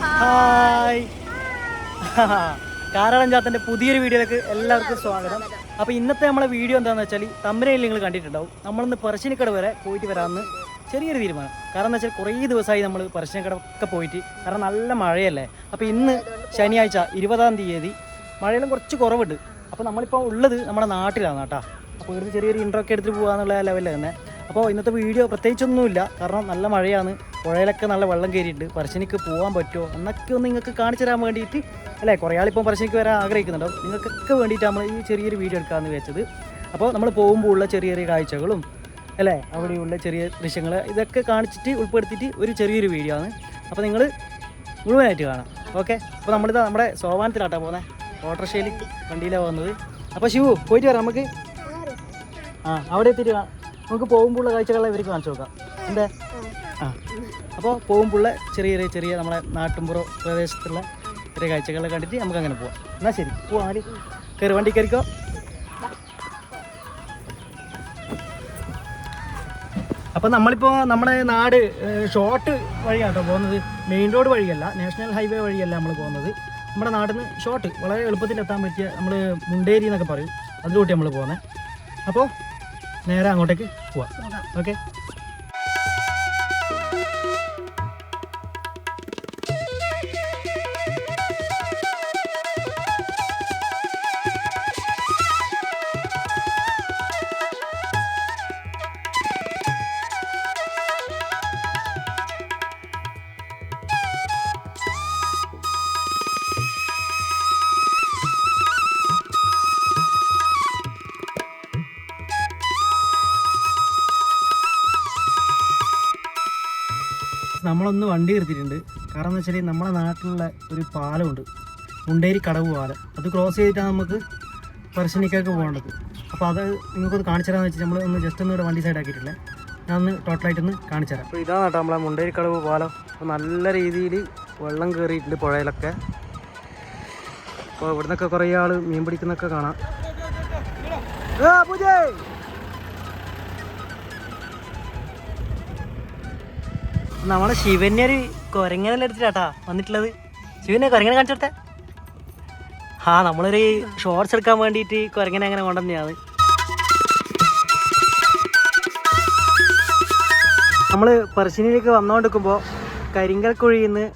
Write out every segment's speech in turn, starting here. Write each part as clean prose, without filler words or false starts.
Hi Karalam ചാത്തൻ്റെ പുതിയൊരു വീഡിയോയിലേക്ക് എല്ലാവർക്കും സ്വാഗതം. അപ്പോൾ ഇന്നത്തെ നമ്മളെ വീഡിയോ എന്താണെന്ന് വെച്ചാൽ തമ്പനയിൽ നിങ്ങൾ കണ്ടിട്ടുണ്ടാവും. നമ്മളിന്ന് പറശ്ശിനിക്കട വരെ പോയിട്ട് വരാമെന്ന് ചെറിയൊരു തീരുമാനം. കാരണം എന്ന് വെച്ചാൽ കുറേ ദിവസമായി നമ്മൾ പറശ്ശിനിക്കട ഒക്കെ പോയിട്ട്, കാരണം നല്ല മഴയല്ലേ. അപ്പോൾ ഇന്ന് ശനിയാഴ്ച 20-ാം തീയതി മഴയെല്ലാം കുറച്ച് കുറവുണ്ട്. അപ്പോൾ നമ്മളിപ്പോൾ ഉള്ളത് നമ്മുടെ നാട്ടിലാണ് കേട്ടോ. അപ്പോൾ ഇവിടുന്ന് ചെറിയൊരു ഇൻട്രോ ഒക്കെ എടുത്തിട്ട് പോകാമെന്നുള്ള ലെവലിൽ തന്നെ. അപ്പോൾ ഇന്നത്തെ വീഡിയോ പ്രത്യേകിച്ചൊന്നുമില്ല, കാരണം നല്ല മഴയാണ്, പുഴയിലൊക്കെ നല്ല വെള്ളം കയറിയിട്ട് പറശ്ശിനിക്ക് പോകാൻ പറ്റുമോ എന്നൊക്കെ ഒന്ന് നിങ്ങൾക്ക് കാണിച്ചു തരാൻ വേണ്ടിയിട്ട് അല്ലേ. കുറേ ആളിപ്പം പറശ്ശിനിക്ക് വരാൻ ആഗ്രഹിക്കുന്നുണ്ടോ, നിങ്ങൾക്കൊക്കെ വേണ്ടിയിട്ട് നമ്മൾ ഈ ചെറിയൊരു വീഡിയോ എടുക്കാമെന്ന് വെച്ചത്. അപ്പോൾ നമ്മൾ പോകുമ്പോൾ ഉള്ള ചെറിയ ചെറിയ കാഴ്ചകളും അല്ലേ, അവിടെയുള്ള ചെറിയ ദൃശ്യങ്ങൾ ഇതൊക്കെ കാണിച്ചിട്ട് ഉൾപ്പെടുത്തിയിട്ട് ഒരു ചെറിയൊരു വീഡിയോ ആണ്. അപ്പോൾ നിങ്ങൾ മുഴുവനായിട്ട് കാണാം. ഓക്കെ. അപ്പോൾ നമ്മളിത് നമ്മുടെ സോപാനത്തിലാട്ടോ പോകുന്നത്, ഓട്ടോറിക്ഷയിൽ വണ്ടിയിലാണ് പോകുന്നത്. അപ്പോൾ ശിവു പോയിട്ട് വരാം നമുക്ക്. അവിടെ എത്തിയിട്ട് നമുക്ക് പോകുമ്പോഴുള്ള കാഴ്ചകളെ ഇവർക്ക് കാണിച്ചു നോക്കാം. എന്താ? അപ്പോൾ പോകുമ്പോഴുള്ള ചെറിയ ചെറിയ നമ്മളെ നാട്ടുമ്പുറ പ്രദേശത്തുള്ള ചെറിയ കാഴ്ചകളെ കണ്ടിട്ട് നമുക്ക് അങ്ങനെ പോവാം. എന്നാൽ ശരി, പോവാം. ആര് കയറി, വണ്ടി കയറിക്കോ. അപ്പോൾ നമ്മളിപ്പോൾ നമ്മുടെ നാട് ഷോർട്ട് വഴിയാട്ടോ പോകുന്നത്, മെയിൻ റോഡ് വഴിയല്ല, നാഷണൽ ഹൈവേ വഴിയല്ല നമ്മൾ പോകുന്നത്. നമ്മുടെ നാട്ടിൽ നിന്ന് ഷോർട്ട് വളരെ എളുപ്പത്തിൽ എത്താൻ പറ്റിയ, നമ്മൾ മുണ്ടേരി എന്നൊക്കെ പറയും, അതിലൂട്ടി നമ്മൾ പോകുന്നത്. അപ്പോൾ നേരെ അങ്ങോട്ടേക്ക് പോവാം. ഓക്കെ. നമ്മളൊന്ന് വണ്ടി നിർത്തിയിട്ടുണ്ട്. കാരണം എന്ന് വെച്ചാൽ നമ്മുടെ നാട്ടിലുള്ള ഒരു പാലമുണ്ട്, മുണ്ടേരി കടവ് പാലം. അത് ക്രോസ് ചെയ്തിട്ടാണ് നമുക്ക് പറശ്ശിനിക്കൊക്കെ പോകേണ്ടത്. അപ്പോൾ അത് നിങ്ങൾക്കൊന്ന് കാണിച്ചു തരാമെന്ന് വെച്ചാൽ നമ്മൾ ഒന്ന് ജസ്റ്റ് ഒന്ന് വണ്ടി സൈഡ് ആക്കിയിട്ടില്ലേ, ഞാൻ ഒന്ന് ടോട്ടലായിട്ടൊന്ന് കാണിച്ചു തരാം. അപ്പോൾ ഇതാണ് കേട്ടോ നമ്മളെ മുണ്ടേരി കടവ് പാലം. അപ്പോൾ നല്ല രീതിയിൽ വെള്ളം കയറിയിട്ടുണ്ട് പുഴയിലൊക്കെ. അപ്പോൾ ഇവിടെ നിന്നൊക്കെ കുറേ ആൾ മീൻ പിടിക്കുന്നൊക്കെ കാണാം. നമ്മളെ ശിവനെ ഒരു കുരങ്ങനെല്ലാം എടുത്തിട്ടാ വന്നിട്ടുള്ളത്. ശിവനെ കുരങ്ങനെ കാണിച്ചു കൊടുത്തേ. നമ്മളൊരു ഷോർട്സ് എടുക്കാൻ വേണ്ടിയിട്ട് കുരങ്ങനെ അങ്ങനെ കൊണ്ടുവന്നെയാണ്. നമ്മൾ പറശ്ശിനിയിലേക്ക് വന്നുകൊണ്ടിരിക്കുമ്പോൾ കരിങ്കൽക്കുഴിയിൽ നിന്ന്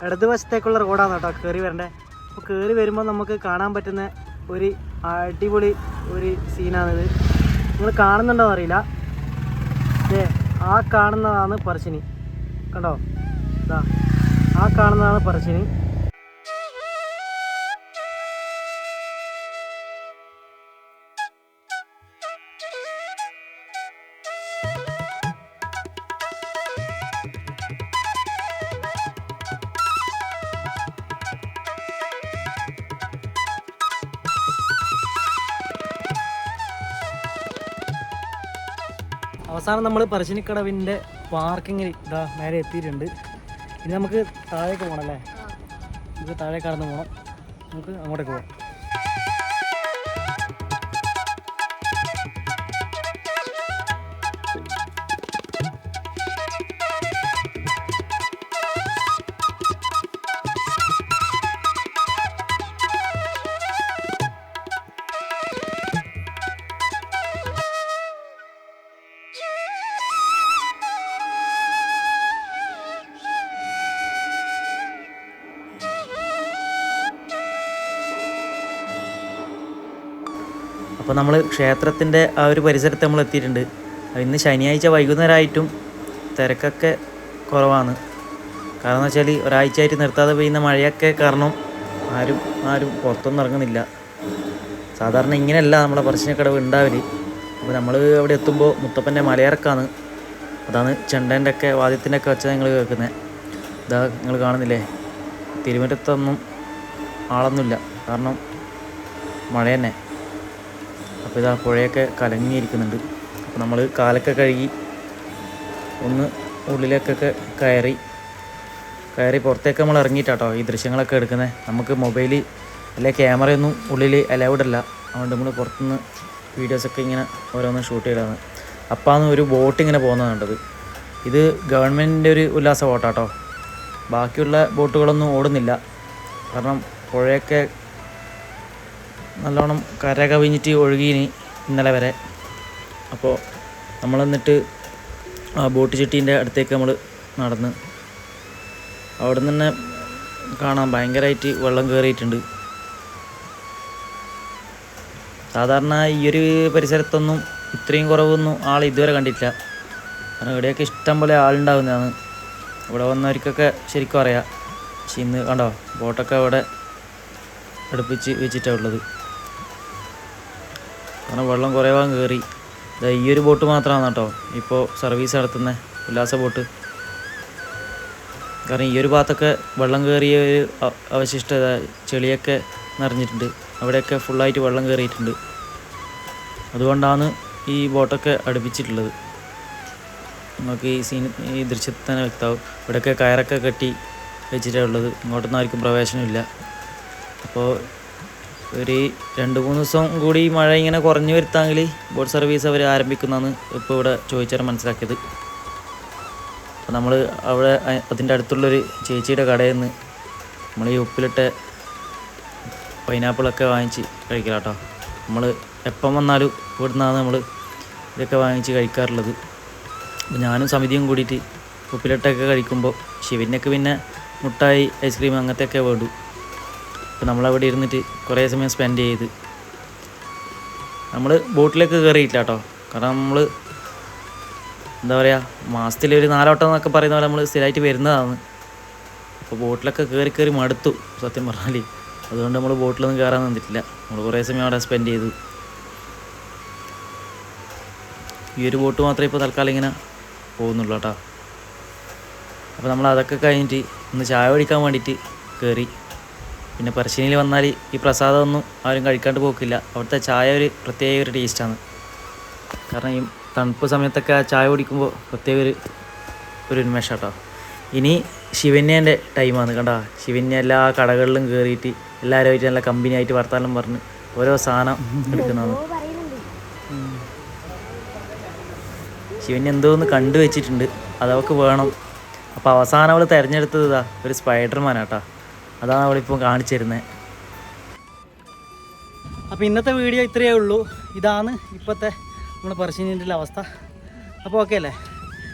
ഇടതുവശത്തേക്കുള്ള റോഡാണ് കേട്ടോ കയറി വരണ്ടേ. അപ്പോൾ കയറി വരുമ്പോൾ നമുക്ക് കാണാൻ പറ്റുന്ന ഒരു അടിപൊളി ഒരു സീനാണിത്. നിങ്ങൾ കാണുന്നുണ്ടോ എന്നറിയില്ല. ആ കാണുന്നതാണ് പറശ്ശിനി, കണ്ടോ? ഇതാ ആ കാണുന്നതാണ് പറശ്ശിനി. അവസാനം നമ്മൾ പറശ്ശിനിക്കടവിൻ്റെ പാർക്കിങ്ങിൽ ഇതാ നേരെ എത്തിയിട്ടുണ്ട്. ഇനി നമുക്ക് താഴേക്ക് പോകണം അല്ലേ, നമുക്ക് താഴെ കടന്ന് പോകണം, നമുക്ക് അങ്ങോട്ടേക്ക് പോകാം. അപ്പോൾ നമ്മൾ ക്ഷേത്രത്തിൻ്റെ ആ ഒരു പരിസരത്ത് നമ്മൾ എത്തിയിട്ടുണ്ട്. ഇന്ന് ശനിയാഴ്ച വൈകുന്നേരമായിട്ടും തിരക്കൊക്കെ കുറവാണ്. കാരണം എന്ന് വെച്ചാൽ ഒരാഴ്ചയായിട്ട് നിർത്താതെ പെയ്യുന്ന മഴയൊക്കെ കാരണം ആരും പുറത്തൊന്നും ഇറങ്ങുന്നില്ല. സാധാരണ ഇങ്ങനെയല്ല നമ്മളെ പറശ്ശിനിക്കടവ് ഉണ്ടാവല്. അപ്പോൾ നമ്മൾ അവിടെ എത്തുമ്പോൾ മുത്തപ്പൻ്റെ മലയിറക്കാണ്, അതാണ് ചെണ്ടേൻ്റെ ഒക്കെ വാദ്യത്തിൻ്റെ ഒക്കെ വെച്ചാൽ നിങ്ങൾ കേൾക്കുന്നത്. ഇതാ നിങ്ങൾ കാണുന്നില്ലേ, തിരുവനന്തപുരത്തൊന്നും ആളൊന്നുമില്ല, കാരണം മഴ തന്നെ. അപ്പോൾ ഇതാ പുഴയൊക്കെ കലങ്ങിയിരിക്കുന്നുണ്ട്. അപ്പോൾ നമ്മൾ കാലൊക്കെ കഴുകി ഒന്ന് ഉള്ളിലേക്കൊക്കെ കയറി പുറത്തേക്ക് നമ്മൾ ഇറങ്ങിയിട്ടാട്ടോ ഈ ദൃശ്യങ്ങളൊക്കെ എടുക്കുന്നത്. നമുക്ക് മൊബൈൽ അല്ലെ ക്യാമറയൊന്നും ഉള്ളിൽ അലൗഡ് അല്ല, അതുകൊണ്ട് നമ്മൾ പുറത്തുനിന്ന് വീഡിയോസൊക്കെ ഇങ്ങനെ ഓരോന്ന് ഷൂട്ട് ചെയ്തതാണ്. അപ്പാന്ന് ഒരു ബോട്ട് ഇങ്ങനെ പോകുന്നത് കണ്ടത്. ഇത് ഗവൺമെൻറ്റിൻ്റെ ഒരു ഉല്ലാസ ബോട്ടാട്ടോ. ബാക്കിയുള്ള ബോട്ടുകളൊന്നും ഓടുന്നില്ല. കാരണം പുഴയൊക്കെ നല്ലോണം കര കവിഞ്ഞിട്ട് ഒഴുകിയിനി ഇന്നലെ വരെ. അപ്പോൾ നമ്മൾ എന്നിട്ട് ആ ബോട്ട് ചെട്ടീൻ്റെ അടുത്തേക്ക് നമ്മൾ നടന്ന് അവിടെ നിന്ന് തന്നെ കാണാം ഭയങ്കരമായിട്ട് വെള്ളം കയറിയിട്ടുണ്ട്. സാധാരണ ഈ ഒരു പരിസരത്തൊന്നും ഇത്രയും കുറവൊന്നും ആൾ ഇതുവരെ കണ്ടിട്ടില്ല. കാരണം ഇവിടെയൊക്കെ ഇഷ്ടം പോലെ ആളുണ്ടാകുന്നതാണ്. ഇവിടെ വന്നവർക്കൊക്കെ ശരിക്കും അറിയാം. പക്ഷെ ഇന്ന് കണ്ടോ ബോട്ടൊക്കെ അവിടെ അടുപ്പിച്ച് വെച്ചിട്ടാണ് ഉള്ളത്. കാരണം വെള്ളം കുറേ ഭാഗം കയറി. ഈ ഒരു ബോട്ട് മാത്രമാണ് കേട്ടോ ഇപ്പോൾ സർവീസ് നടത്തുന്ന ഉല്ലാസ ബോട്ട്. കാരണം ഈ ഒരു ഭാഗത്തൊക്കെ വെള്ളം കയറിയ ഒരു അവശിഷ്ടത ചെളിയൊക്കെ നിറഞ്ഞിട്ടുണ്ട്. അവിടെയൊക്കെ ഫുള്ളായിട്ട് വെള്ളം കയറിയിട്ടുണ്ട്. അതുകൊണ്ടാണ് ഈ ബോട്ടൊക്കെ അടുപ്പിച്ചിട്ടുള്ളത്. നമുക്ക് ഈ ദൃശ്യത്തിൽ തന്നെ വ്യക്തമാവും. ഇവിടെയൊക്കെ കയറൊക്കെ കെട്ടി വെച്ചിട്ടാണ് ഉള്ളത്. ഇങ്ങോട്ടൊന്നും ആർക്കും പ്രവേശനമില്ല. അപ്പോൾ ഒരു 2-3 ദിവസം കൂടി മഴ ഇങ്ങനെ കുറഞ്ഞു വരുത്താമെങ്കിൽ ബോട്ട് സർവീസ് അവർ ആരംഭിക്കുന്നതാണ് ഇപ്പോൾ ഇവിടെ ചോദിച്ചാൽ മനസ്സിലാക്കിയത്. അപ്പോൾ നമ്മൾ അവിടെ അതിൻ്റെ അടുത്തുള്ളൊരു ചേച്ചിയുടെ കടയിൽ നിന്ന് നമ്മൾ ഈ ഉപ്പിലിട്ട പൈനാപ്പിളൊക്കെ വാങ്ങിച്ച് കഴിക്കണം കേട്ടോ. നമ്മൾ എപ്പം വന്നാലും ഇവിടെ നിന്നാണ് നമ്മൾ ഇതൊക്കെ വാങ്ങിച്ച് കഴിക്കാറുള്ളത്. അപ്പോൾ ഞാനും സമിതിയും കൂടിയിട്ട് ഉപ്പിലിട്ടൊക്കെ കഴിക്കുമ്പോൾ ശിവനൊക്കെ പിന്നെ മുട്ടായി ഐസ്ക്രീം അങ്ങനത്തെയൊക്കെ വേണ്ടു. അപ്പോൾ നമ്മളവിടെ ഇരുന്നിട്ട് കുറേ സമയം സ്പെൻഡ് ചെയ്ത് നമ്മൾ ബോട്ടിലേക്ക് കയറിയില്ല കേട്ടോ. കാരണം നമ്മൾ എന്താ പറയുക മാസത്തിലൊരു 4 വട്ടം എന്നൊക്കെ പറയുന്ന പോലെ നമ്മൾ സ്ഥിരമായിട്ട് വരുന്നതാണ്. അപ്പോൾ ബോട്ടിലൊക്കെ കയറി മടുത്തു സത്യം പറഞ്ഞാൽ. അതുകൊണ്ട് നമ്മൾ ബോട്ടിലൊന്നും കയറാൻ നിന്നിട്ടില്ല. നമ്മൾ കുറേ സമയം അവിടെ സ്പെൻഡ് ചെയ്തു. ഈ ഒരു ബോട്ട് മാത്രമേ ഇപ്പോൾ തൽക്കാലം ഇങ്ങനെ പോകുന്നുള്ളൂ കേട്ടോ. അപ്പോൾ നമ്മൾ അതൊക്കെ കഴിഞ്ഞിട്ട് ഒന്ന് ചായ കുടിക്കാൻ വേണ്ടിയിട്ട് കയറി. പിന്നെ പറശ്ശിനിയിൽ വന്നാൽ ഈ പ്രസാദമൊന്നും ആരും കഴിക്കാണ്ട് പോക്കില്ല. അവിടുത്തെ ചായ ഒരു പ്രത്യേക ഒരു ടേസ്റ്റാണ്. കാരണം ഈ തണുപ്പ് സമയത്തൊക്കെ ആ ചായ കുടിക്കുമ്പോൾ പ്രത്യേക ഒരു ഉന്മേഷം കേട്ടോ. ഇനി ശിവന്യേൻ്റെ ടൈമാണ് കണ്ടോ. ശിവന്യ എല്ലാ കടകളിലും കയറിയിട്ട് എല്ലാവരുമായിട്ട് നല്ല കമ്പനിയായിട്ട് വർത്താനം പറഞ്ഞ് ഓരോ സാധനം എടുക്കുന്നതാണ്. ശിവന്യ എന്തോന്ന് കണ്ടു വെച്ചിട്ടുണ്ട്, അതവൾക്ക് വേണം. അപ്പോൾ അവസാനം അവൾ തിരഞ്ഞെടുത്തത് ഇതാ ഒരു സ്പൈഡർമാനാട്ടോ. അതാണ് അവളിപ്പോൾ കാണിച്ചു തരുന്നത്. അപ്പോൾ ഇന്നത്തെ വീഡിയോ ഇത്രയേ ഉള്ളൂ. ഇതാണ് ഇപ്പോഴത്തെ നമ്മുടെ പറശ്ശിനിൻ്റെ അവസ്ഥ. അപ്പോൾ ഓക്കെ അല്ലേ?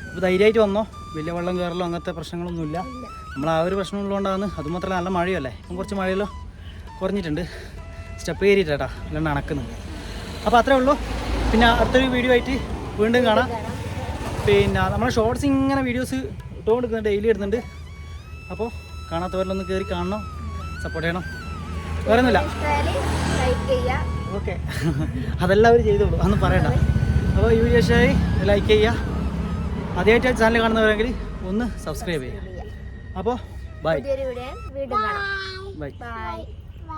അപ്പോൾ ധൈര്യമായിട്ട് വന്നോ. വലിയ വെള്ളം കയറലോ അങ്ങനത്തെ പ്രശ്നങ്ങളൊന്നുമില്ല. നമ്മൾ ആ ഒരു പ്രശ്നം ഉള്ളതുകൊണ്ടാണ്. അതുമാത്രമല്ല നല്ല മഴയല്ലേ. ഇപ്പം കുറച്ച് മഴയല്ലോ കുറഞ്ഞിട്ടുണ്ട്. സ്റ്റെപ്പ് കയറിയിട്ടാ അല്ലാണ്ട് അണക്കുന്നത്. അപ്പോൾ അത്രേ ഉള്ളൂ. പിന്നെ അടുത്തൊരു വീഡിയോ ആയിട്ട് വീണ്ടും കാണാം. പിന്നെ നമ്മുടെ ഷോർട്സ് ഇങ്ങനെ വീഡിയോസ് ഇട്ടുകൊടുക്കുന്നുണ്ട്, ഡെയിലി ഇടുന്നുണ്ട്. അപ്പോൾ കാണാത്തവരിലൊന്ന് കയറി കാണണം, സപ്പോർട്ട് ചെയ്യണം. വേറെ ഒന്നുമില്ല. ഓക്കെ, അതെല്ലാവരും ചെയ്തോളൂ, അതൊന്നും പറയണ്ട. അപ്പോൾ ഈ വീഡിയോ ഇഷ്ടമായി ലൈക്ക് ചെയ്യുക. ആദ്യമായിട്ട് ചാനൽ കാണുന്നവരെങ്കിൽ ഒന്ന് സബ്സ്ക്രൈബ് ചെയ്യുക. അപ്പോൾ ബൈ. ബൈ.